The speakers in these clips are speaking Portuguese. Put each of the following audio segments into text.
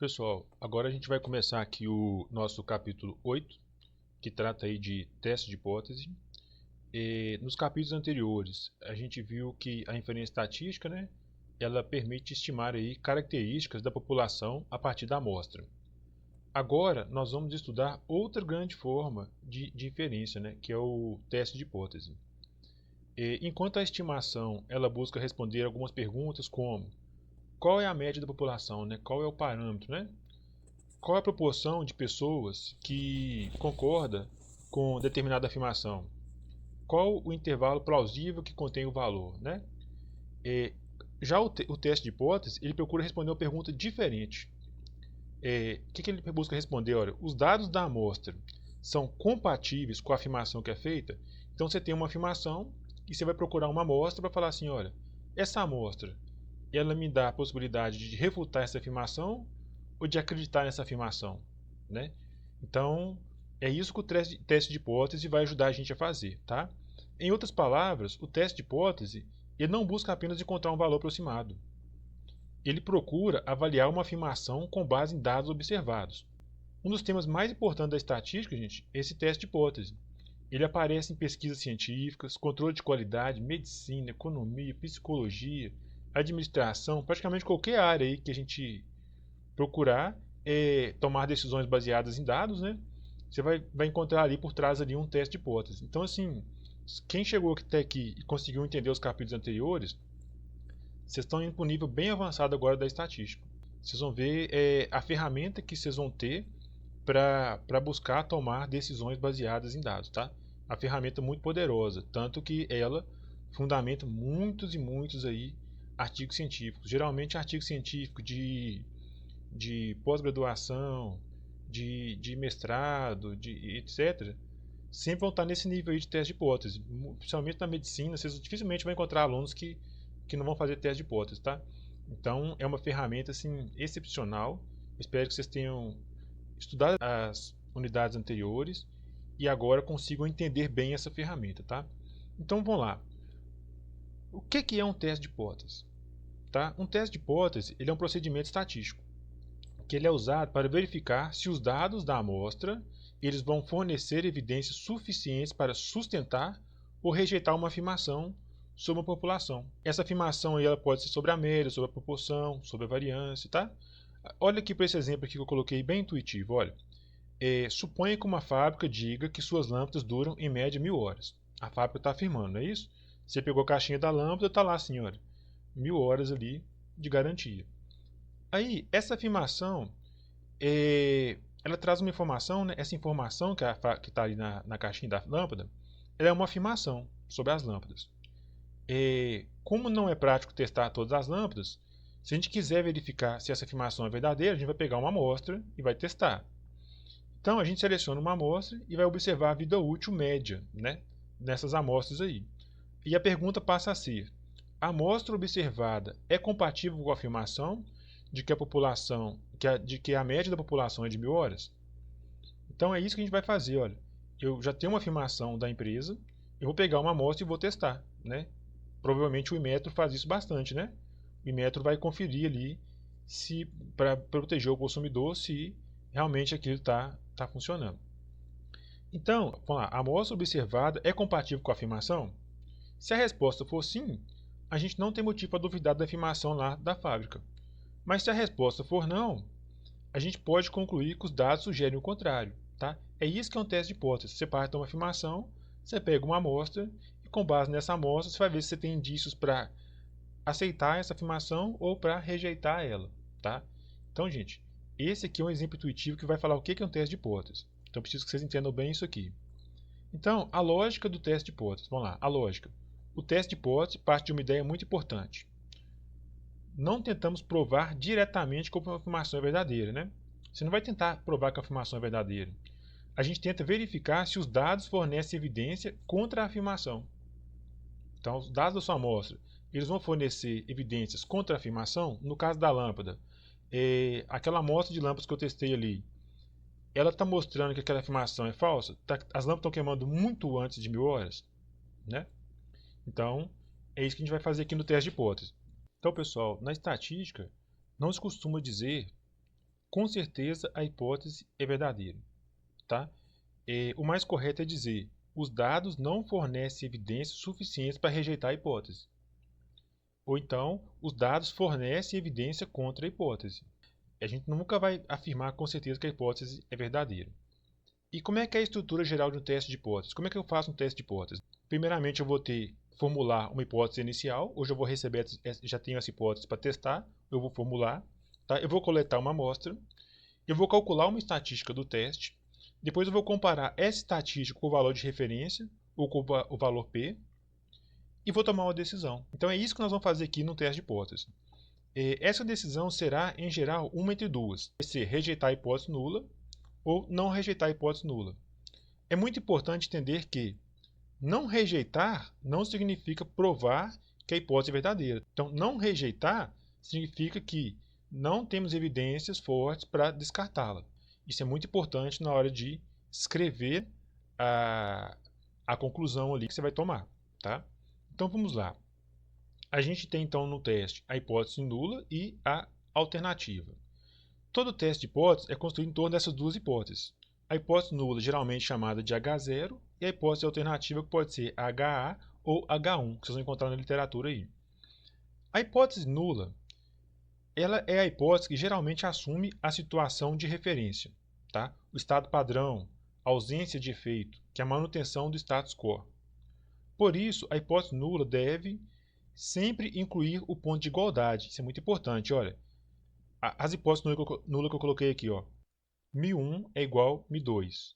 Pessoal, agora a gente vai começar aqui o nosso capítulo 8, que trata aí de teste de hipótese. Nos capítulos anteriores, a gente viu que a inferência estatística, né, ela permite estimar aí características da população a partir da amostra. Agora, nós vamos estudar outra grande forma de inferência, né, que é o teste de hipótese. Enquanto a estimação ela busca responder algumas perguntas como qual é a média da população, né, qual é o parâmetro, né? Qual é a proporção de pessoas que concorda com determinada afirmação? Qual o intervalo plausível que contém o valor, né? Já o teste de hipótese, ele procura responder uma pergunta diferente. O que ele busca responder? Olha, os dados da amostra são compatíveis com a afirmação que é feita? Então você tem uma afirmação e você vai procurar uma amostra para falar assim, olha, essa amostra, ela me dá a possibilidade de refutar essa afirmação ou de acreditar nessa afirmação, né? Então, é isso que o teste de hipótese vai ajudar a gente a fazer, tá? Em outras palavras, o teste de hipótese, ele não busca apenas encontrar um valor aproximado. Ele procura avaliar uma afirmação com base em dados observados. Um dos temas mais importantes da estatística, gente, é esse teste de hipótese. Ele aparece em pesquisas científicas, controle de qualidade, medicina, economia, psicologia, administração, praticamente qualquer área aí que a gente procurar tomar decisões baseadas em dados, né? Você vai encontrar ali por trás ali um teste de hipótese. Então, assim, quem chegou até aqui e conseguiu entender os capítulos anteriores, vocês estão indo para um nível bem avançado agora da estatística. Vocês vão ver a ferramenta que vocês vão ter para buscar tomar decisões baseadas em dados, tá? A ferramenta muito poderosa, tanto que ela fundamenta muitos e muitos aí artigos científicos. Geralmente artigos científicos de pós-graduação, de mestrado, etc., sempre vão estar nesse nível aí de teste de hipótese. Principalmente na medicina, vocês dificilmente vão encontrar alunos que não vão fazer teste de hipótese, tá? Então, é uma ferramenta assim, excepcional. Espero que vocês tenham estudado as unidades anteriores e agora consigam entender bem essa ferramenta, tá? Então, vamos lá. O que é um teste de hipótese? Tá? Um teste de hipótese ele é um procedimento estatístico que ele é usado para verificar se os dados da amostra eles vão fornecer evidências suficientes para sustentar ou rejeitar uma afirmação sobre uma população. Essa afirmação aí, ela pode ser sobre a média, sobre a proporção, sobre a variância, tá? Olha aqui para esse exemplo aqui que eu coloquei bem intuitivo. Olha, suponha que uma fábrica diga que suas lâmpadas duram em média 1000 horas. A fábrica está afirmando, não é isso? Você pegou a caixinha da lâmpada, está lá, senhora, 1000 horas ali de garantia. Aí, essa afirmação, ela traz uma informação, né? Essa informação que está ali na caixinha da lâmpada, ela é uma afirmação sobre as lâmpadas. Como não é prático testar todas as lâmpadas, se a gente quiser verificar se essa afirmação é verdadeira, a gente vai pegar uma amostra e vai testar. Então, a gente seleciona uma amostra e vai observar a vida útil média, né? Nessas amostras aí. E a pergunta passa a ser: a amostra observada é compatível com a afirmação de que a população, de que a média da população é de 1000 horas? Então é isso que a gente vai fazer, olha. Eu já tenho uma afirmação da empresa, eu vou pegar uma amostra e vou testar, né? Provavelmente o Inmetro faz isso bastante, né? O Inmetro vai conferir ali se para proteger o consumidor se realmente aquilo está funcionando. Então, vamos lá, a amostra observada é compatível com a afirmação? Se a resposta for sim, a gente não tem motivo para duvidar da afirmação lá da fábrica. Mas se a resposta for não, a gente pode concluir que os dados sugerem o contrário. Tá? É isso que é um teste de hipótese. Você parte de uma afirmação, você pega uma amostra e com base nessa amostra você vai ver se você tem indícios para aceitar essa afirmação ou para rejeitar ela. Tá? Então, gente, esse aqui é um exemplo intuitivo que vai falar o que é um teste de hipótese. Então, preciso que vocês entendam bem isso aqui. Então, a lógica do teste de hipótese. Vamos lá, a lógica. O teste de hipótese parte de uma ideia muito importante. Não tentamos provar diretamente que a afirmação é verdadeira, né? Você não vai tentar provar que a afirmação é verdadeira. A gente tenta verificar se os dados fornecem evidência contra a afirmação. Então, os dados da sua amostra, eles vão fornecer evidências contra a afirmação. No caso da lâmpada, aquela amostra de lâmpadas que eu testei ali, ela está mostrando que aquela afirmação é falsa? As lâmpadas estão queimando muito antes de 1000 horas, né? Então, é isso que a gente vai fazer aqui no teste de hipótese. Então, pessoal, na estatística, não se costuma dizer com certeza a hipótese é verdadeira. Tá? O mais correto é dizer: os dados não fornecem evidências suficientes para rejeitar a hipótese. Ou então, os dados fornecem evidência contra a hipótese. A gente nunca vai afirmar com certeza que a hipótese é verdadeira. E como é que é a estrutura geral de um teste de hipótese? Como é que eu faço um teste de hipótese? Primeiramente, eu vou formular uma hipótese inicial. Hoje eu vou receber, já tenho essa hipótese para testar. Eu vou formular. Tá? Eu vou coletar uma amostra. Eu vou calcular uma estatística do teste. Depois eu vou comparar essa estatística com o valor de referência, ou com o valor P, e vou tomar uma decisão. Então é isso que nós vamos fazer aqui no teste de hipótese. Essa decisão será, em geral, uma entre duas. Vai ser rejeitar a hipótese nula ou não rejeitar a hipótese nula. É muito importante entender que não rejeitar não significa provar que a hipótese é verdadeira. Então, não rejeitar significa que não temos evidências fortes para descartá-la. Isso é muito importante na hora de escrever a conclusão ali que você vai tomar. Tá? Então, vamos lá. A gente tem, então, no teste a hipótese nula e a alternativa. Todo teste de hipótese é construído em torno dessas duas hipóteses. A hipótese nula, geralmente chamada de H0, e a hipótese alternativa, que pode ser HA ou H1, que vocês vão encontrar na literatura aí. A hipótese nula, ela é a hipótese que geralmente assume a situação de referência, tá? O estado padrão, a ausência de efeito, que é a manutenção do status quo. Por isso, a hipótese nula deve sempre incluir o ponto de igualdade. Isso é muito importante. Olha, as hipóteses nulas que eu coloquei aqui, ó. μ1 é igual a μ2.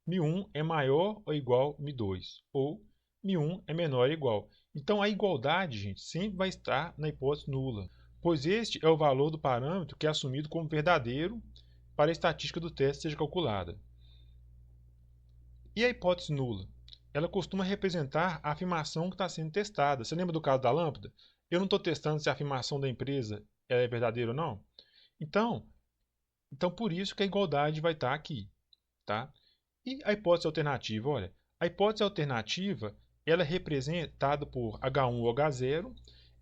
μ1 é maior ou igual a μ2. Ou μ1 é menor ou igual. Então, a igualdade, gente, sempre vai estar na hipótese nula, pois este é o valor do parâmetro que é assumido como verdadeiro para a estatística do teste seja calculada. E a hipótese nula? Ela costuma representar a afirmação que está sendo testada. Você lembra do caso da lâmpada? Eu não estou testando se a afirmação da empresa é verdadeira ou não. Então, por isso que a igualdade vai estar aqui. Tá? E a hipótese alternativa? Olha, a hipótese alternativa ela é representada por H1 ou H0.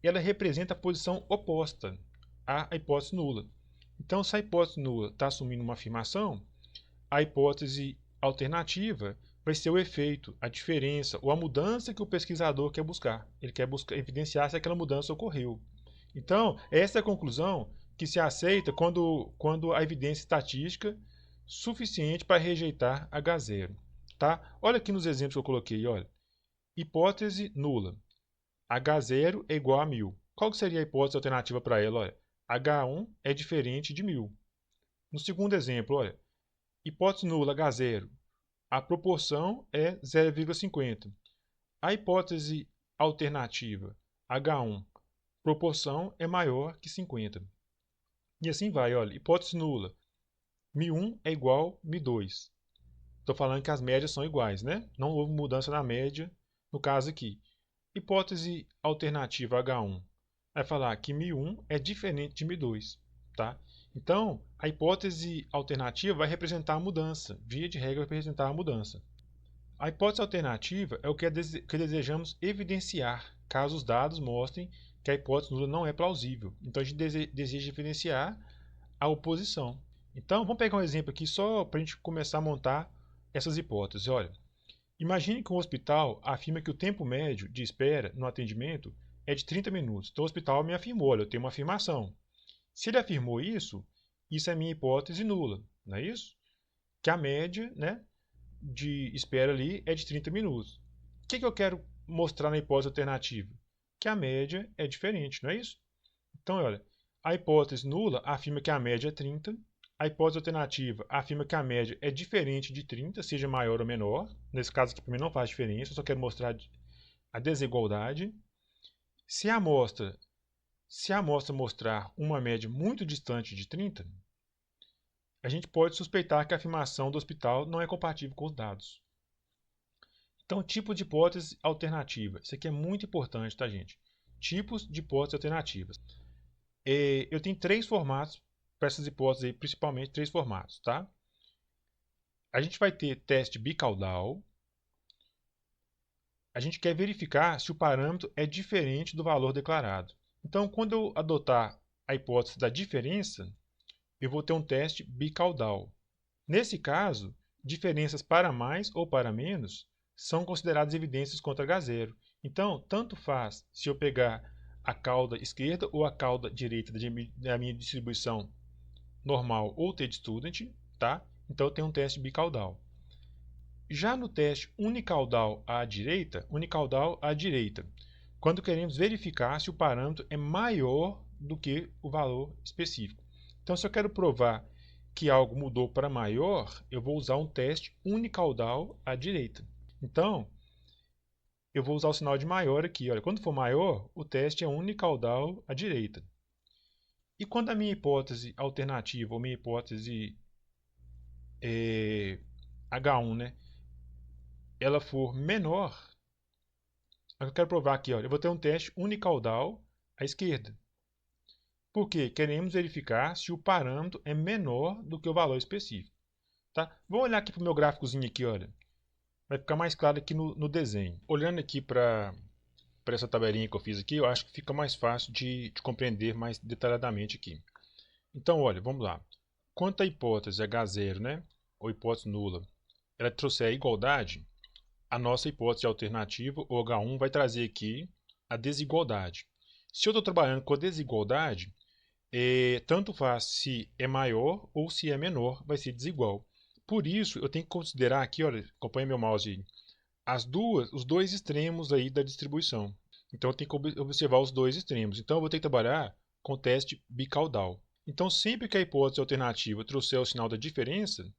Ela representa a posição oposta à hipótese nula. Então, se a hipótese nula está assumindo uma afirmação, a hipótese alternativa vai ser o efeito, a diferença ou a mudança que o pesquisador quer buscar. Ele quer evidenciar se aquela mudança ocorreu. Então, essa é a conclusão que se aceita quando a evidência estatística suficiente para rejeitar H0. Tá? Olha aqui nos exemplos que eu coloquei. Olha. Hipótese nula. H0 é igual a 1000. Qual seria a hipótese alternativa para ela? Olha, H1 é diferente de 1000. No segundo exemplo, olha, hipótese nula H0. A proporção é 0,50. A hipótese alternativa H1, proporção é maior que 50. E assim vai, olha, hipótese nula. μ1 é igual a μ2. Estou falando que as médias são iguais, né? Não houve mudança na média no caso aqui. Hipótese alternativa H1 vai falar que μ1 é diferente de μ2. Tá? Então, a hipótese alternativa vai representar a mudança. Via de regra, vai representar a mudança. A hipótese alternativa é o que desejamos evidenciar, caso os dados mostrem que a hipótese nula não é plausível. Então, a gente deseja evidenciar a oposição. Então, vamos pegar um exemplo aqui só para a gente começar a montar essas hipóteses. Olha, imagine que um hospital afirma que o tempo médio de espera no atendimento é de 30 minutos. Então, o hospital me afirmou, olha, eu tenho uma afirmação. Se ele afirmou isso é minha hipótese nula, não é isso? Que a média, né, de espera ali é de 30 minutos. O que eu quero mostrar na hipótese alternativa? Que a média é diferente, não é isso? Então, olha, a hipótese nula afirma que a média é 30, a hipótese alternativa afirma que a média é diferente de 30, seja maior ou menor. Nesse caso aqui, para mim, não faz diferença, eu só quero mostrar a desigualdade. Se a amostra mostrar uma média muito distante de 30, a gente pode suspeitar que a afirmação do hospital não é compatível com os dados. Então, tipo de hipótese alternativa. Isso aqui é muito importante, tá, gente? Tipos de hipóteses alternativas. Eu tenho 3 formatos para essas hipóteses aí, principalmente 3 formatos, tá? A gente vai ter teste bicaudal. A gente quer verificar se o parâmetro é diferente do valor declarado. Então, quando eu adotar a hipótese da diferença, eu vou ter um teste bicaudal. Nesse caso, diferenças para mais ou para menos são consideradas evidências contra H0. Então, tanto faz se eu pegar a cauda esquerda ou a cauda direita da minha distribuição normal ou t-student, tá? Então eu tenho um teste bicaudal. Já no teste unicaudal à direita, quando queremos verificar se o parâmetro é maior do que o valor específico. Então, se eu quero provar que algo mudou para maior, eu vou usar um teste unicaudal à direita. Então, eu vou usar o sinal de maior aqui. Olha, quando for maior, o teste é unicaudal à direita. E quando a minha hipótese alternativa, ou minha hipótese H1, né, ela for menor, eu quero provar aqui, olha, eu vou ter um teste unicaudal à esquerda. Porque queremos verificar se o parâmetro é menor do que o valor específico. Tá? Vou olhar aqui para o meu gráficozinho aqui, olha. Vai ficar mais claro aqui no desenho. Olhando aqui para essa tabelinha que eu fiz aqui, eu acho que fica mais fácil de compreender mais detalhadamente aqui. Então, olha, vamos lá. Quanto à hipótese H0, né, ou hipótese nula, ela trouxer a igualdade, a nossa hipótese alternativa, ou H1, vai trazer aqui a desigualdade. Se eu estou trabalhando com a desigualdade, tanto faz se é maior ou se é menor, vai ser desigual. Por isso, eu tenho que considerar aqui, olha, acompanha meu mouse aí, os dois extremos aí da distribuição. Então, eu tenho que observar os dois extremos. Então, eu vou ter que trabalhar com o teste bicaudal. Então, sempre que a hipótese alternativa trouxer o sinal da diferença,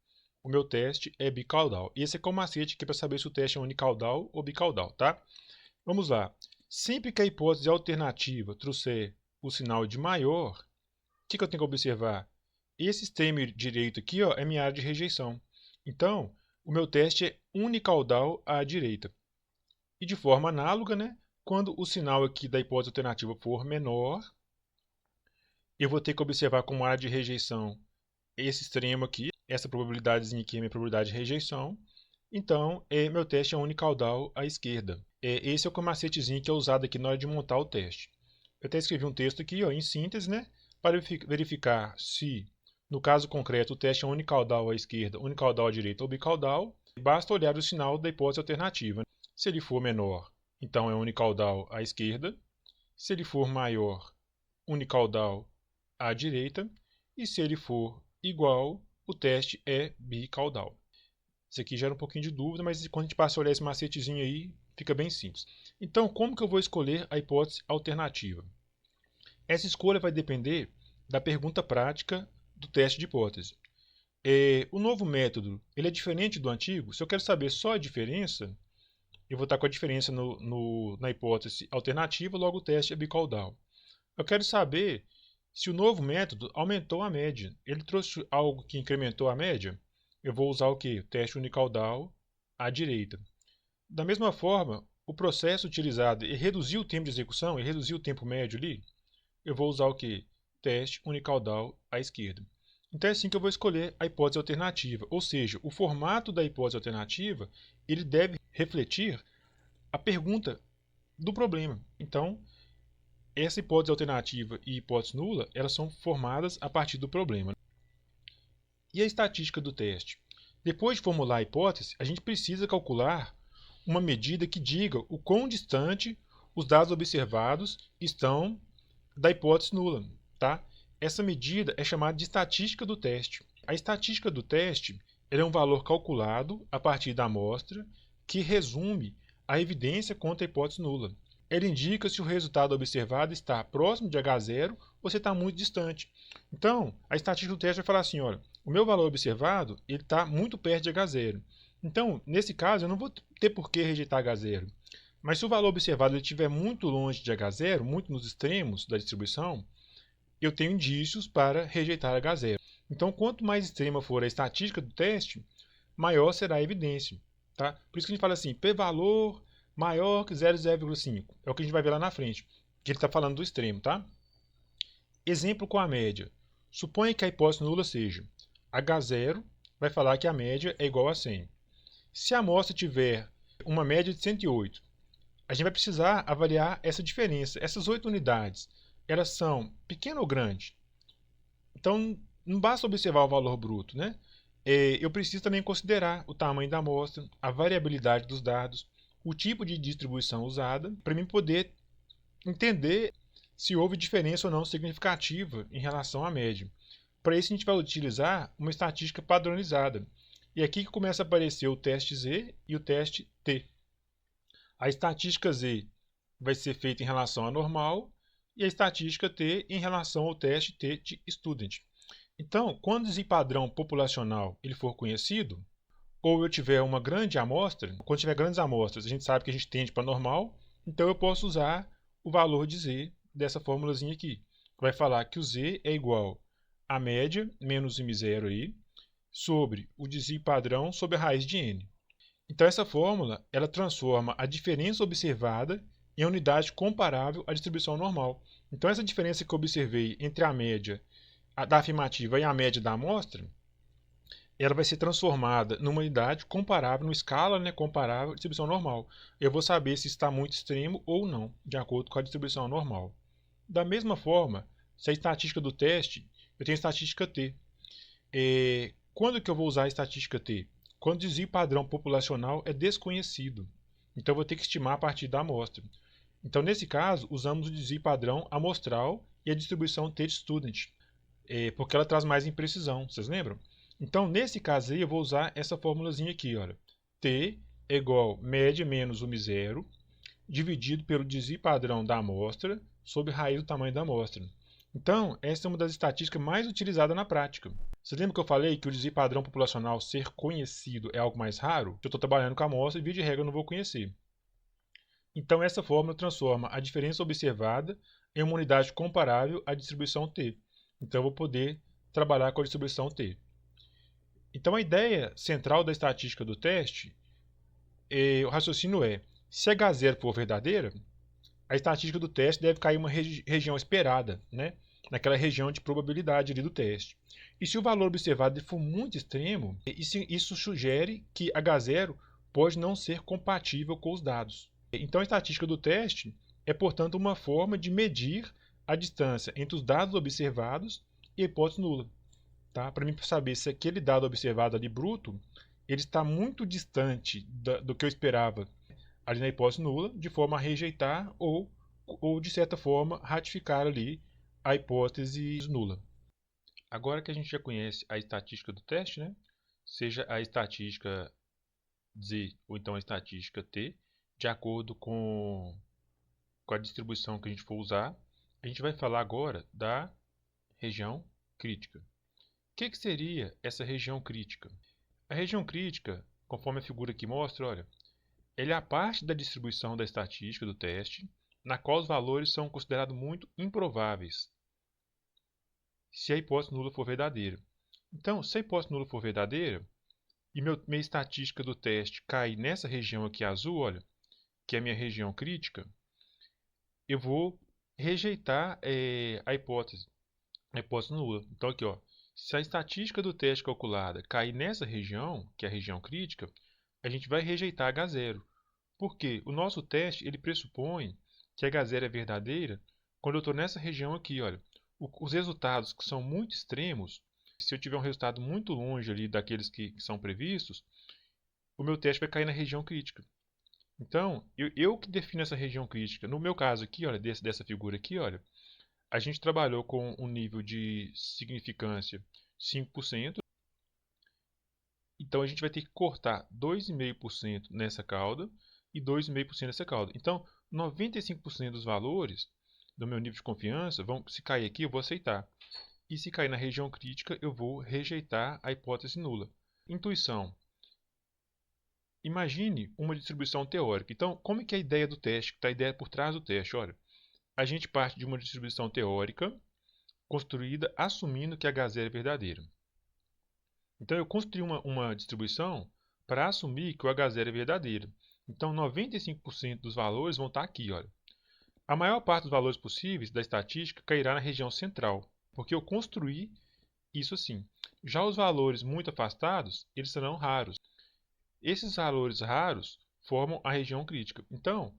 o meu teste é bicaudal. E esse é o macete aqui para saber se o teste é unicaudal ou bicaudal, tá? Vamos lá. Sempre que a hipótese alternativa trouxer o sinal de maior, o que eu tenho que observar? Esse extremo direito aqui, ó, é minha área de rejeição. Então, o meu teste é unicaudal à direita. E de forma análoga, né, quando o sinal aqui da hipótese alternativa for menor, eu vou ter que observar como área de rejeição esse extremo aqui, essa probabilidadezinha aqui é minha probabilidade de rejeição. Então, meu teste é unicaudal à esquerda. Esse é o macetezinho que é usado aqui na hora de montar o teste. Eu até escrevi um texto aqui, ó, em síntese, né, para verificar se, no caso concreto, o teste é unicaudal à esquerda, unicaudal à direita ou bicaudal. Basta olhar o sinal da hipótese alternativa. Se ele for menor, então é unicaudal à esquerda. Se ele for maior, unicaudal à direita. E se ele for igual, o teste é bicaudal. Isso aqui gera um pouquinho de dúvida, mas quando a gente passa a olhar esse macetezinho aí, fica bem simples. Então, como que eu vou escolher a hipótese alternativa? Essa escolha vai depender da pergunta prática do teste de hipótese. O novo método ele é diferente do antigo? Se eu quero saber só a diferença, eu vou estar com a diferença na hipótese alternativa, logo o teste é bicaudal. Eu quero saber se o novo método aumentou a média. Ele trouxe algo que incrementou a média? Eu vou usar o quê? O teste unicaudal à direita. Da mesma forma, o processo utilizado reduziu o tempo de execução, reduziu o tempo médio ali? Eu vou usar o quê? Teste unicaudal à esquerda. Então é assim que eu vou escolher a hipótese alternativa. Ou seja, o formato da hipótese alternativa ele deve refletir a pergunta do problema. Então, essa hipótese alternativa e hipótese nula, elas são formadas a partir do problema. E a estatística do teste? Depois de formular a hipótese, a gente precisa calcular uma medida que diga o quão distante os dados observados estão da hipótese nula. Tá? Essa medida é chamada de estatística do teste. A estatística do teste é um valor calculado a partir da amostra que resume a evidência contra a hipótese nula. Ela indica se o resultado observado está próximo de H0 ou se está muito distante. Então, a estatística do teste vai falar assim, olha, o meu valor observado está muito perto de H0. Então, nesse caso, eu não vou ter por que rejeitar H0. Mas se o valor observado estiver muito longe de H0, muito nos extremos da distribuição, eu tenho indícios para rejeitar H0. Então, quanto mais extrema for a estatística do teste, maior será a evidência. Tá? Por isso que a gente fala assim, p-valor maior que 0,5. É o que a gente vai ver lá na frente, que ele está falando do extremo. Tá? Exemplo com a média. Suponha que a hipótese nula seja H0, vai falar que a média é igual a 100. Se a amostra tiver uma média de 108, a gente vai precisar avaliar essa diferença. Essas 8 unidades, elas são pequenas ou grandes? Então, não basta observar o valor bruto, né? Eu preciso também considerar o tamanho da amostra, a variabilidade dos dados, o tipo de distribuição usada, para mim poder entender se houve diferença ou não significativa em relação à média. Para isso, a gente vai utilizar uma estatística padronizada. E aqui que começa a aparecer o teste Z e o teste T. A estatística Z vai ser feita em relação à normal e a estatística T em relação ao teste T de student. Então, quando esse padrão populacional ele for conhecido, ou eu tiver uma grande amostra, quando tiver grandes amostras, a gente sabe que a gente tende para normal, então eu posso usar o valor de Z dessa formulazinha aqui, que vai falar que o Z é igual a média menos M0 aí, sobre o desvio padrão sobre a raiz de N. Então essa fórmula ela transforma a diferença observada em unidade comparável à distribuição normal. Então essa diferença que eu observei entre a média da afirmativa e a média da amostra, ela vai ser transformada numa unidade comparável, numa escala, né, comparável à distribuição normal. Eu vou saber se está muito extremo ou não, de acordo com a distribuição normal. Da mesma forma, se a estatística do teste, eu tenho a estatística T. Quando que eu vou usar a estatística T? Quando o desvio padrão populacional é desconhecido. Então eu vou ter que estimar a partir da amostra. Então, nesse caso, usamos o desvio padrão amostral e a distribuição T de student, porque ela traz mais imprecisão, vocês lembram? Então, nesse caso aí, eu vou usar essa formulazinha aqui, olha. T é igual média menos o M0, dividido pelo desvio padrão da amostra sobre raiz do tamanho da amostra. Então, essa é uma das estatísticas mais utilizadas na prática. Você lembra que eu falei que o desvio padrão populacional ser conhecido é algo mais raro? Eu estou trabalhando com a amostra e, via de regra, eu não vou conhecer. Então, essa fórmula transforma a diferença observada em uma unidade comparável à distribuição T. Então, eu vou poder trabalhar com a distribuição T. Então, a ideia central da estatística do teste, o raciocínio é, se H0 for verdadeira, a estatística do teste deve cair em uma região esperada, né? Naquela região de probabilidade ali do teste. E se o valor observado for muito extremo, isso sugere que H0 pode não ser compatível com os dados. Então, a estatística do teste é, portanto, uma forma de medir a distância entre os dados observados e a hipótese nula. Tá? Para mim saber se aquele dado observado ali bruto ele está muito distante do que eu esperava ali na hipótese nula, de forma a rejeitar ou de certa forma, ratificar ali a hipótese nula. Agora que a gente já conhece a estatística do teste, né? Seja a estatística Z ou então a estatística T, de acordo com a distribuição que a gente for usar, a gente vai falar agora da região crítica. O que seria essa região crítica? A região crítica, conforme a figura aqui mostra, olha, ela é a parte da distribuição da estatística do teste, na qual os valores são considerados muito improváveis, se a hipótese nula for verdadeira. Então, se a hipótese nula for verdadeira, e minha estatística do teste cair nessa região aqui azul, olha, que é a minha região crítica, eu vou rejeitar a hipótese nula. Então, aqui, ó, se a estatística do teste calculada cair nessa região, que é a região crítica, a gente vai rejeitar H0. Porque o nosso teste ele pressupõe que H0 é verdadeira quando eu estou nessa região aqui. Olha, os resultados que são muito extremos, se eu tiver um resultado muito longe ali daqueles que são previstos, o meu teste vai cair na região crítica. Então, eu que defino essa região crítica. No meu caso aqui, olha, dessa figura aqui, olha, a gente trabalhou com um nível de significância 5%. Então, a gente vai ter que cortar 2,5% nessa cauda e 2,5% nessa cauda. Então, 95% dos valores do meu nível de confiança, se cair aqui, eu vou aceitar. E se cair na região crítica, eu vou rejeitar a hipótese nula. Intuição. Imagine uma distribuição teórica. Então, como é que é a ideia do teste? Que está a ideia por trás do teste? Olha, a gente parte de uma distribuição teórica construída assumindo que H0 é verdadeiro. Então, eu construí uma distribuição para assumir que o H0 é verdadeiro. Então, 95% dos valores vão estar aqui. Olha. A maior parte dos valores possíveis da estatística cairá na região central, porque eu construí isso assim. Já os valores muito afastados, eles serão raros. Esses valores raros formam a região crítica. Então,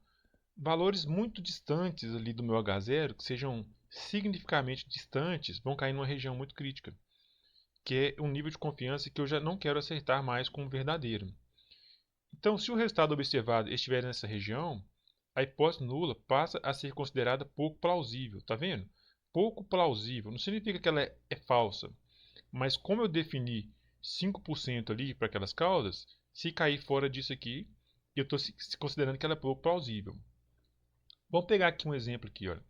valores muito distantes ali do meu H0, que sejam significativamente distantes, vão cair numa região muito crítica. que é um nível de confiança que eu já não quero aceitar mais como verdadeiro. Então, se o resultado observado estiver nessa região, a hipótese nula passa a ser considerada pouco plausível. Tá vendo? Pouco plausível não significa que ela é falsa, mas como eu defini 5% ali para aquelas caudas, se cair fora disso aqui, eu estou considerando que ela é pouco plausível. Vamos pegar aqui um exemplo aqui, olha.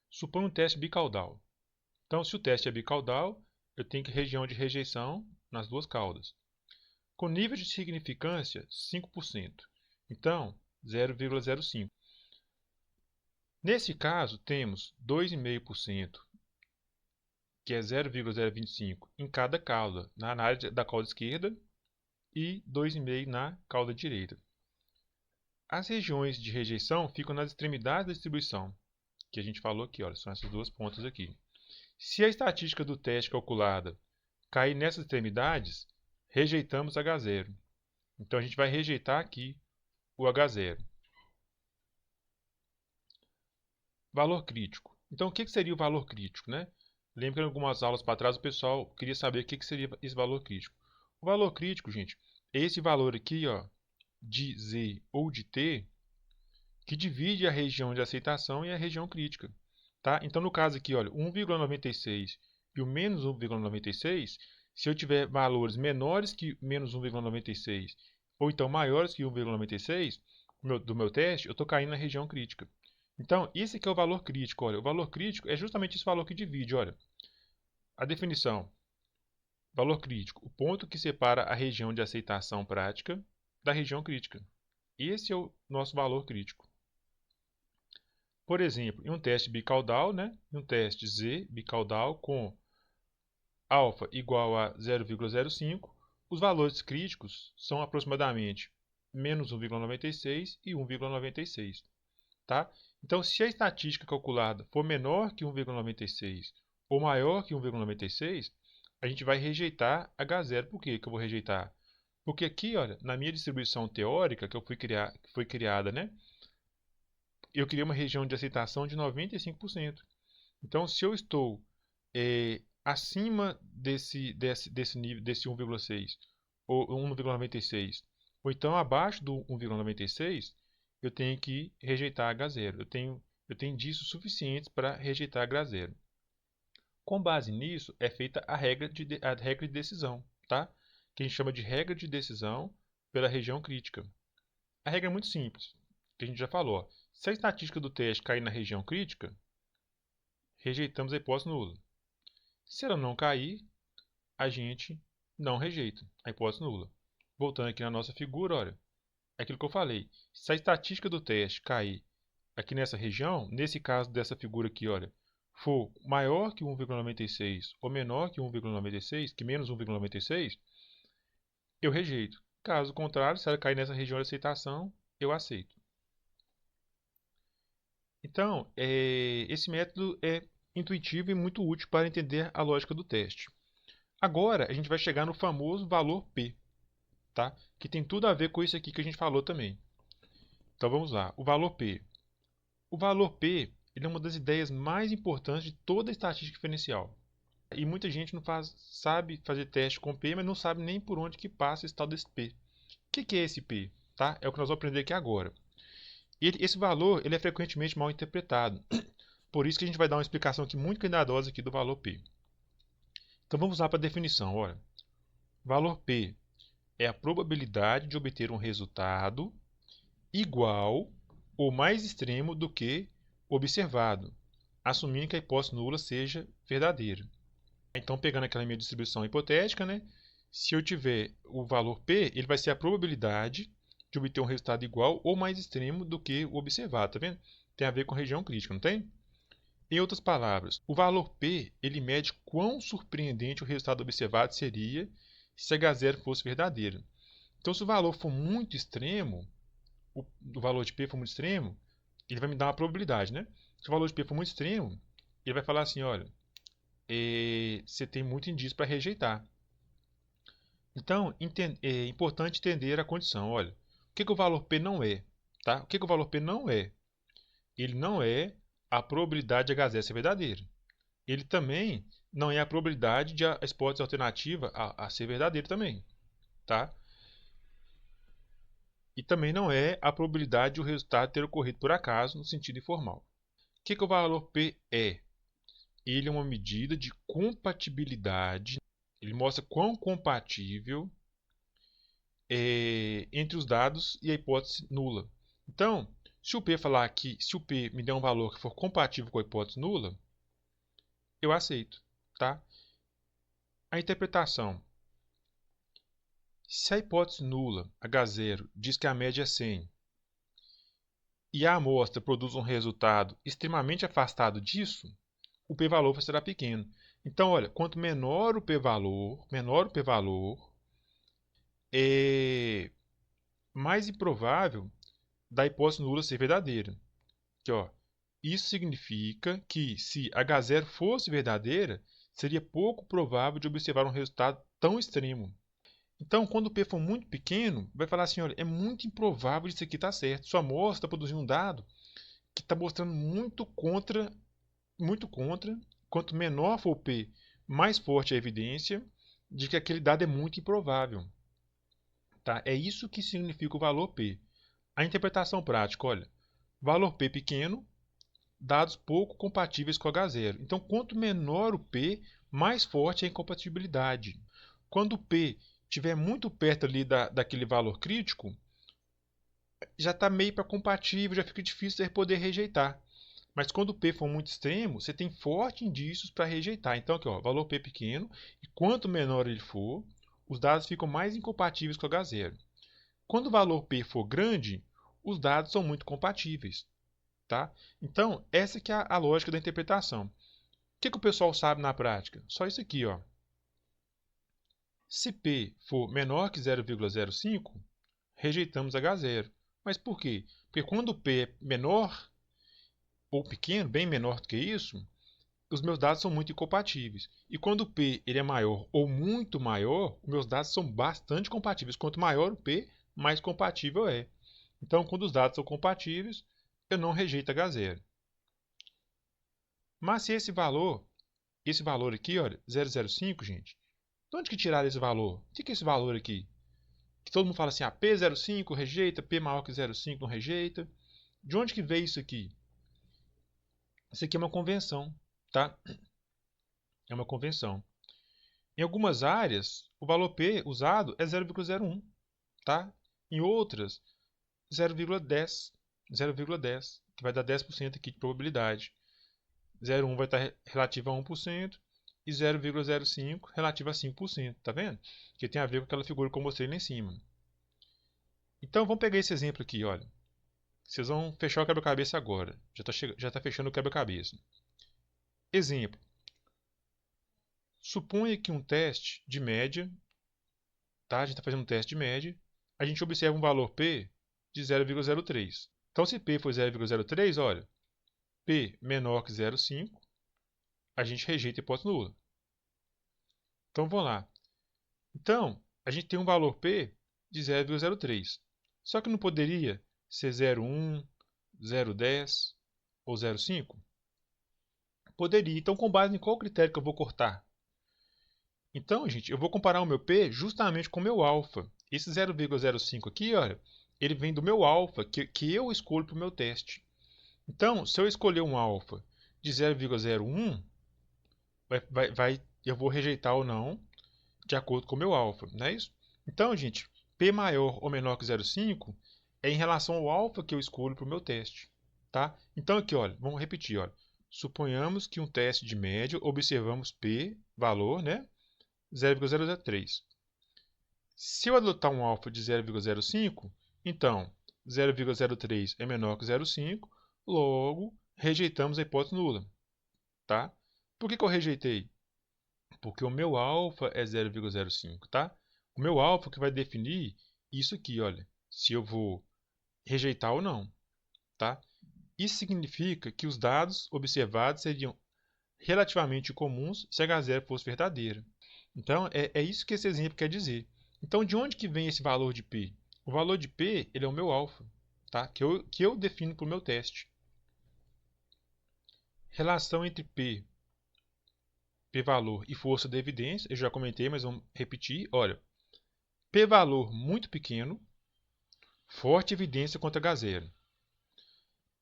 Suponha um teste bicaudal. Então, se o teste é bicaudal, eu tenho que região de rejeição nas duas caudas. Com nível de significância, 5%. Então, 0,05. Nesse caso, temos 2,5%, que é 0,025 em cada cauda, na área da cauda esquerda, e 2,5 na cauda direita. As regiões de rejeição ficam nas extremidades da distribuição, que a gente falou aqui, olha, são essas duas pontas aqui. Se a estatística do teste calculada cair nessas extremidades, rejeitamos H0. Então, a gente vai rejeitar aqui o H0. Valor crítico. Então, o que seria o valor crítico, né? Lembra que em algumas aulas para trás o pessoal queria saber o que seria esse valor crítico. O valor crítico, gente, é esse valor aqui, ó, de Z ou de T, que divide a região de aceitação e a região crítica. Tá? Então, no caso aqui, olha, 1,96 e o menos 1,96, se eu tiver valores menores que menos 1,96 ou então maiores que 1,96 do meu teste, eu estou caindo na região crítica. Então, esse aqui é o valor crítico. Olha, o valor crítico é justamente esse valor que divide. Olha, a definição. Valor crítico, o ponto que separa a região de aceitação prática da região crítica. Esse é o nosso valor crítico. Por exemplo, em um teste bicaudal, né? Em um teste Z bicaudal com alfa igual a 0,05, os valores críticos são aproximadamente menos 1,96 e 1,96. Tá? Então, se a estatística calculada for menor que 1,96 ou maior que 1,96, a gente vai rejeitar H0. Por que eu vou rejeitar? Porque aqui, olha, na minha distribuição teórica que foi criada, né, eu criei uma região de aceitação de 95%. Então, se eu estou acima desse nível, desse 1,6 ou 1,96, ou então abaixo do 1,96, eu tenho que rejeitar H0. Eu tenho indícios suficientes para rejeitar H0. Com base nisso, é feita a regra de decisão, tá? Que a gente chama de regra de decisão pela região crítica. A regra é muito simples, que a gente já falou. Ó. Se a estatística do teste cair na região crítica, rejeitamos a hipótese nula. Se ela não cair, a gente não rejeita a hipótese nula. Voltando aqui na nossa figura, olha, é aquilo que eu falei. Se a estatística do teste cair aqui nessa região, nesse caso dessa figura aqui, olha, for maior que 1,96 ou menor que 1,96, que menos 1,96, eu rejeito. Caso contrário, se ela cair nessa região de aceitação, eu aceito. Então, esse método é intuitivo e muito útil para entender a lógica do teste. Agora, a gente vai chegar no famoso valor P, tá? Que tem tudo a ver com isso aqui que a gente falou também. Então, vamos lá. O valor P. O valor P ele é uma das ideias mais importantes de toda a estatística diferencial. E muita gente não sabe fazer teste com P, mas não sabe nem por onde que passa esse tal desse P. O que é esse P? Tá? É o que nós vamos aprender aqui agora. Esse valor ele é frequentemente mal interpretado. Por isso que a gente vai dar uma explicação aqui muito cuidadosa aqui do valor P. Então vamos lá para a definição. Olha, valor P é a probabilidade de obter um resultado igual ou mais extremo do que o observado, assumindo que a hipótese nula seja verdadeira. Então, pegando aquela minha distribuição hipotética, né, se eu tiver o valor P, ele vai ser a probabilidade de obter um resultado igual ou mais extremo do que o observado. Tá vendo? Tem a ver com região crítica, não tem? Em outras palavras, o valor P ele mede quão surpreendente o resultado observado seria se H0 fosse verdadeiro. Então, se o valor for muito extremo, o valor de P for muito extremo, ele vai me dar uma probabilidade, né? Se o valor de P for muito extremo, ele vai falar assim, olha, você tem muito indício para rejeitar. Então, é importante entender a condição. Olha, o que o valor P não é? Tá? O que o valor P não é? Ele não é a probabilidade de H0 ser verdadeiro. Ele também não é a probabilidade de a hipótese alternativa a ser verdadeira também, tá? E também não é a probabilidade de o resultado ter ocorrido por acaso no sentido informal. O que o valor P é? Ele é uma medida de compatibilidade, ele mostra quão compatível é entre os dados e a hipótese nula. Então, se o P falar que, se o P me der um valor que for compatível com a hipótese nula, eu aceito, tá? A interpretação. Se a hipótese nula, H0, diz que a média é 100 e a amostra produz um resultado extremamente afastado disso, o p-valor será pequeno. Então, olha, quanto menor o p-valor, é mais improvável da hipótese nula ser verdadeira. Aqui, ó, isso significa que se H0 fosse verdadeira, seria pouco provável de observar um resultado tão extremo. Então, quando o P for muito pequeno, vai falar assim, olha, é muito improvável isso aqui estar certo. Sua amostra está produzindo um dado que está mostrando muito contra. Quanto menor for o P, mais forte é a evidência de que aquele dado é muito improvável. Tá? É isso que significa o valor P. A interpretação prática, olha, valor P pequeno, dados pouco compatíveis com H0. Então, quanto menor o P, mais forte é a incompatibilidade. Quando o P estiver muito perto ali daquele valor crítico, já está meio para compatível, já fica difícil de poder rejeitar. Mas quando o P for muito extremo, você tem fortes indícios para rejeitar. Então, aqui, ó, valor P pequeno, e quanto menor ele for, os dados ficam mais incompatíveis com H0. Quando o valor P for grande, os dados são muito compatíveis. Tá? Então, essa que é a lógica da interpretação. O que o pessoal sabe na prática? Só isso aqui, ó. Se P for menor que 0,05, rejeitamos H0. Mas por quê? Porque quando o P é menor ou pequeno, bem menor do que isso, os meus dados são muito incompatíveis. E quando o P ele é maior ou muito maior, os meus dados são bastante compatíveis. Quanto maior o P, mais compatível é. Então, quando os dados são compatíveis, eu não rejeito H0. Mas se esse valor aqui, olha, 0,05, gente, de onde que tiraram esse valor? O que é esse valor aqui? Que todo mundo fala assim, P0,5 rejeita, P maior que 0,5 não rejeita. De onde que veio isso aqui? Isso aqui é uma convenção, tá? É uma convenção. Em algumas áreas, o valor P usado é 0,01, tá? Em outras, 0,10, 0,10, que vai dar 10% aqui de probabilidade. 0,1 vai estar relativo a 1% e 0,05 relativo a 5%, tá vendo? Que tem a ver com aquela figura que eu mostrei lá em cima. Então, vamos pegar esse exemplo aqui, olha. Vocês vão fechar o quebra-cabeça agora. Já está fechando o quebra-cabeça. Exemplo. Suponha que um teste de média, tá? A gente está fazendo um teste de média, a gente observa um valor P de 0,03. Então, se P for 0,03, olha, P menor que 0,5, a gente rejeita a hipótese nula. Então, vamos lá. Então, a gente tem um valor P de 0,03. Só que não poderia ser 0,1, 0,10 ou 0,5? Poderia. Então, com base em qual critério que eu vou cortar? Então, gente, eu vou comparar o meu P justamente com o meu alfa. Esse 0,05 aqui, olha, ele vem do meu alfa, que eu escolho para o meu teste. Então, se eu escolher um alfa de 0,01, eu vou rejeitar ou não de acordo com o meu alfa, não é isso? Então, gente, P maior ou menor que 0,5 é em relação ao alfa que eu escolho para o meu teste. Tá? Então, aqui, olha, vamos repetir. Olha. Suponhamos que um teste de média, observamos P, valor, né? 0,03. Se eu adotar um alfa de 0,05, então 0,03 é menor que 0,5, logo rejeitamos a hipótese nula. Tá? Por que eu rejeitei? Porque o meu alfa é 0,05, tá? O meu alfa que vai definir isso aqui, olha, se eu vou rejeitar ou não, tá? Isso significa que os dados observados seriam relativamente comuns se H0 fosse verdadeira. Então, é isso que esse exemplo quer dizer. Então, de onde que vem esse valor de P? O valor de P ele é o meu alfa, tá? que eu defino para o meu teste. Relação entre P p-valor e força da evidência. Eu já comentei, mas vamos repetir. Olha, p-valor muito pequeno, forte evidência contra H0.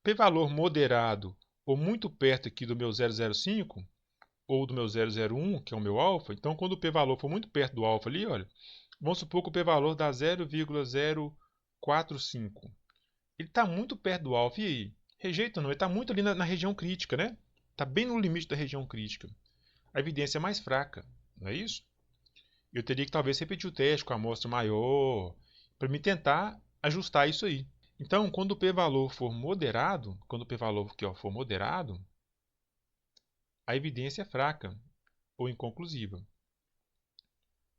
P-valor moderado ou muito perto aqui do meu 0,05 ou do meu 0,01, que é o meu alfa. Então, quando o p-valor for muito perto do alfa ali, olha, vamos supor que o p-valor dá 0,045. Ele está muito perto do alfa. E aí? Rejeita não, ele está muito ali na região crítica, né? Está bem no limite da região crítica. A evidência é mais fraca, não é isso? Eu teria que talvez repetir o teste com a amostra maior, para me tentar ajustar isso aí. Então, quando o p-valor for moderado, a evidência é fraca ou inconclusiva.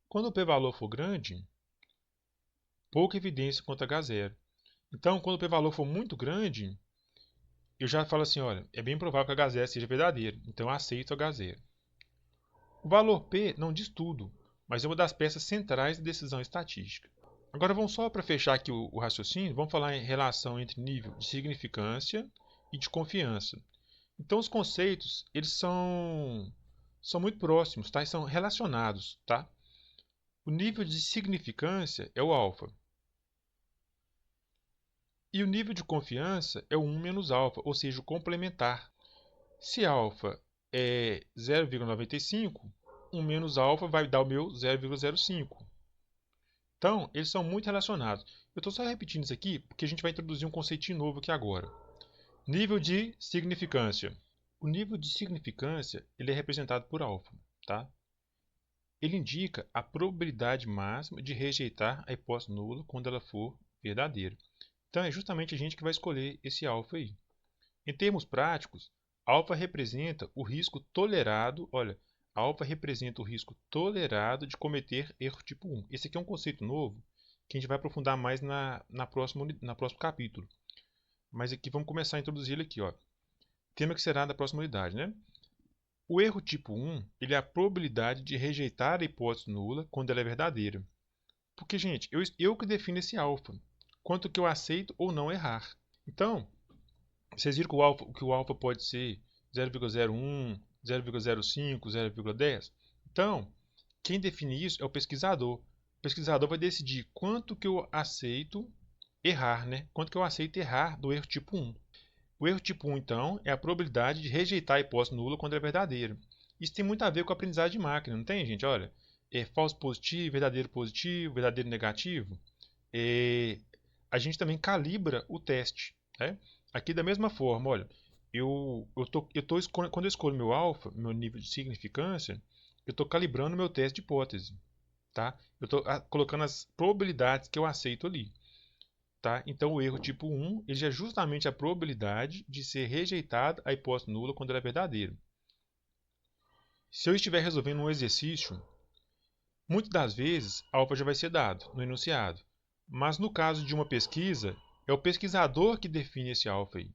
Quando o p-valor for grande, pouca evidência contra H0. Então, quando o p-valor for muito grande, eu já falo assim, olha, é bem provável que H0 seja verdadeiro, então eu aceito H0. O valor P não diz tudo, mas é uma das peças centrais da decisão estatística. Agora vamos só para fechar aqui o raciocínio, vamos falar em relação entre nível de significância e de confiança. Então os conceitos, eles são muito próximos, tá? E são relacionados, tá? O nível de significância é o alfa. E o nível de confiança é o 1 menos alfa, ou seja, o complementar. Se alfa é 0,95, 1 menos alfa vai dar o meu 0,05. Então, eles são muito relacionados. Eu estou só repetindo isso aqui porque a gente vai introduzir um conceitinho novo aqui agora. Nível de significância. O nível de significância ele é representado por alfa, tá? Ele indica a probabilidade máxima de rejeitar a hipótese nula quando ela for verdadeira. Então, é justamente a gente que vai escolher esse alfa aí. Em termos práticos, alfa representa o risco tolerado, olha, alfa representa o risco tolerado de cometer erro tipo 1. Esse aqui é um conceito novo que a gente vai aprofundar mais na próximo capítulo. Mas aqui vamos começar a introduzir ele aqui, ó. Tema que será da próxima unidade, né? O erro tipo 1 ele é a probabilidade de rejeitar a hipótese nula quando ela é verdadeira. Porque, gente, eu que defino esse alfa, quanto que eu aceito ou não errar. Então, vocês viram que o alfa pode ser 0,01, 0,05, 0,10? Então, quem define isso é o pesquisador. O pesquisador vai decidir quanto que eu aceito errar, né? Quanto que eu aceito errar do erro tipo 1. O erro tipo 1, então, é a probabilidade de rejeitar a hipótese nula quando é verdadeira. Isso tem muito a ver com a aprendizagem de máquina, não tem, gente? Olha, falso positivo, verdadeiro negativo. A gente também calibra o teste, né? Aqui da mesma forma, olha, quando eu escolho meu alfa, meu nível de significância, eu estou calibrando meu teste de hipótese, tá? Eu estou colocando as probabilidades que eu aceito ali, tá? Então o erro tipo 1 ele é justamente a probabilidade de ser rejeitada a hipótese nula quando ela é verdadeira. Se eu estiver resolvendo um exercício, muitas das vezes alfa já vai ser dado no enunciado, mas no caso de uma pesquisa, é o pesquisador que define esse alfa aí,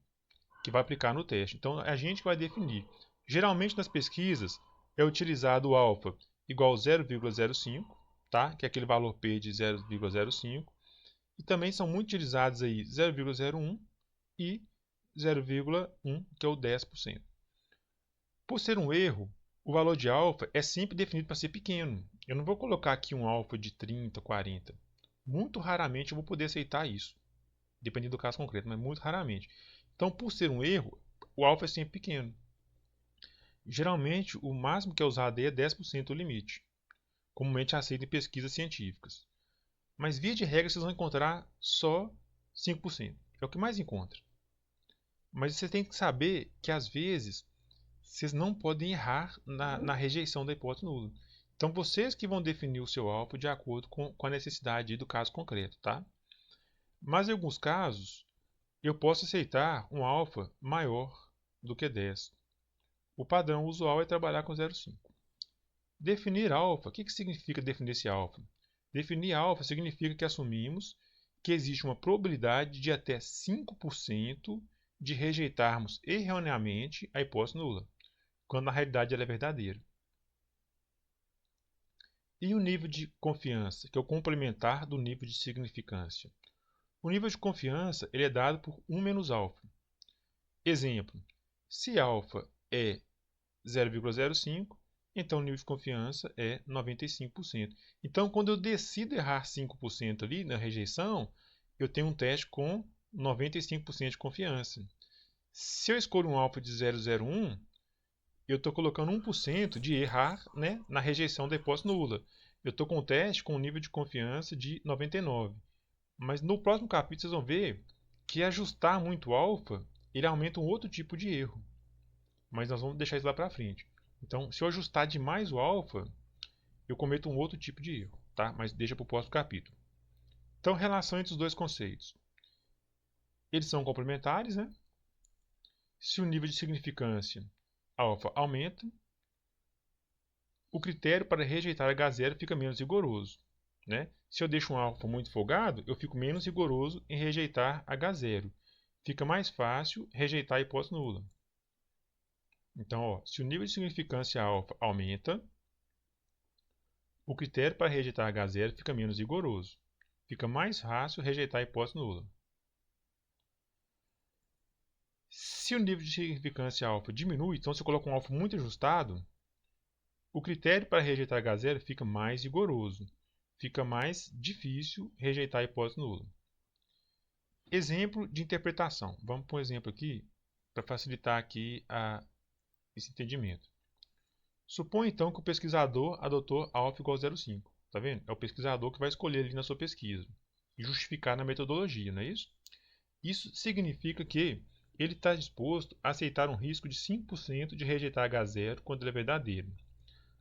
que vai aplicar no teste. Então, é a gente que vai definir. Geralmente, nas pesquisas, é utilizado o alfa igual a 0,05, tá? Que é aquele valor P de 0,05. E também são muito utilizados aí 0,01 e 0,1, que é o 10%. Por ser um erro, o valor de alfa é sempre definido para ser pequeno. Eu não vou colocar aqui um alfa de 30, 40. Muito raramente eu vou poder aceitar isso, dependendo do caso concreto, mas muito raramente. Então, por ser um erro, o alfa é sempre pequeno. Geralmente, o máximo que é usado aí é 10% o limite, comumente aceito em pesquisas científicas. Mas, via de regra, vocês vão encontrar só 5%. É o que mais encontra. Mas você tem que saber que, às vezes, vocês não podem errar na rejeição da hipótese nula. Então, vocês que vão definir o seu alfa de acordo com a necessidade do caso concreto, tá? Mas, em alguns casos, eu posso aceitar um alfa maior do que 10. O padrão usual é trabalhar com 0,5. Definir alfa, o que significa definir esse alfa? Definir alfa significa que assumimos que existe uma probabilidade de até 5% de rejeitarmos erroneamente a hipótese nula, quando na realidade ela é verdadeira. E o nível de confiança, que é o complementar do nível de significância? O nível de confiança ele é dado por 1 menos alfa. Exemplo, se alfa é 0,05, então o nível de confiança é 95%. Então, quando eu decido errar 5% ali na rejeição, eu tenho um teste com 95% de confiança. Se eu escolho um alfa de 0,01, eu estou colocando 1% de errar, né, na rejeição da hipótese nula. Eu estou com um teste com um nível de confiança de 99%. Mas no próximo capítulo vocês vão ver que ajustar muito o alfa, ele aumenta um outro tipo de erro. Mas nós vamos deixar isso lá para frente. Então, se eu ajustar demais o alfa, eu cometo um outro tipo de erro, tá? Mas deixa para o próximo capítulo. Então, relação entre os dois conceitos. Eles são complementares, né? Se o nível de significância alfa aumenta, o critério para rejeitar H0 fica menos rigoroso, né? Se eu deixo um alfa muito folgado, eu fico menos rigoroso em rejeitar H0. Fica mais fácil rejeitar a hipótese nula. Então, ó, se o nível de significância alfa aumenta, o critério para rejeitar H0 fica menos rigoroso. Fica mais fácil rejeitar a hipótese nula. Se o nível de significância alfa diminui, então você coloca um alfa muito ajustado, o critério para rejeitar H0 fica mais rigoroso. Fica mais difícil rejeitar a hipótese nula. Exemplo de interpretação. Vamos para um exemplo aqui para facilitar aqui esse entendimento. Suponha então que o pesquisador adotou alfa igual a 0,5. Tá vendo? É o pesquisador que vai escolher ali na sua pesquisa e justificar na metodologia, não é isso? Isso significa que ele está disposto a aceitar um risco de 5% de rejeitar H0 quando ele é verdadeiro.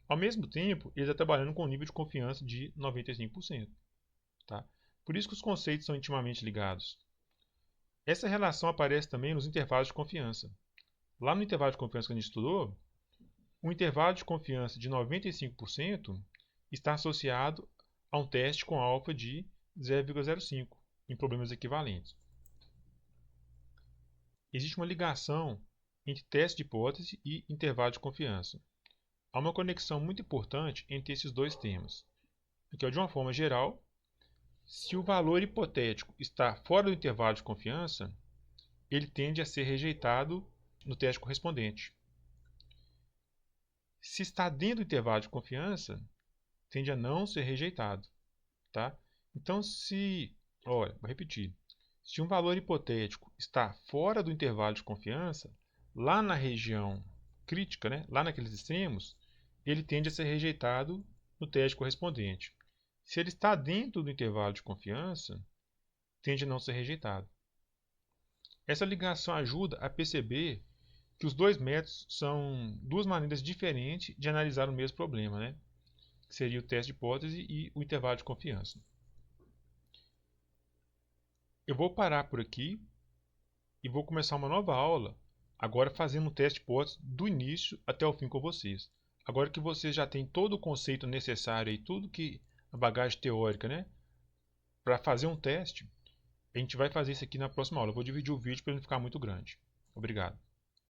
Ao mesmo tempo, ele está trabalhando com um nível de confiança de 95%. Tá? Por isso que os conceitos são intimamente ligados. Essa relação aparece também nos intervalos de confiança. Lá no intervalo de confiança que a gente estudou, o intervalo de confiança de 95% está associado a um teste com alfa de 0,05 em problemas equivalentes. Existe uma ligação entre teste de hipótese e intervalo de confiança. Há uma conexão muito importante entre esses dois temas. Porque, de uma forma geral, se o valor hipotético está fora do intervalo de confiança, ele tende a ser rejeitado no teste correspondente. Se está dentro do intervalo de confiança, tende a não ser rejeitado. Tá? Então, olha, vou repetir. Se um valor hipotético está fora do intervalo de confiança, lá na região crítica, né, lá naqueles extremos, ele tende a ser rejeitado no teste correspondente. Se ele está dentro do intervalo de confiança, tende a não ser rejeitado. Essa ligação ajuda a perceber que os dois métodos são duas maneiras diferentes de analisar o mesmo problema, né? Que seria o teste de hipótese e o intervalo de confiança. Eu vou parar por aqui e vou começar uma nova aula, agora fazendo um teste de hipótese do início até o fim com vocês. Agora que vocês já têm todo o conceito necessário e tudo que a bagagem teórica, né, para fazer um teste, a gente vai fazer isso aqui na próxima aula. Eu vou dividir o vídeo para ele não ficar muito grande. Obrigado.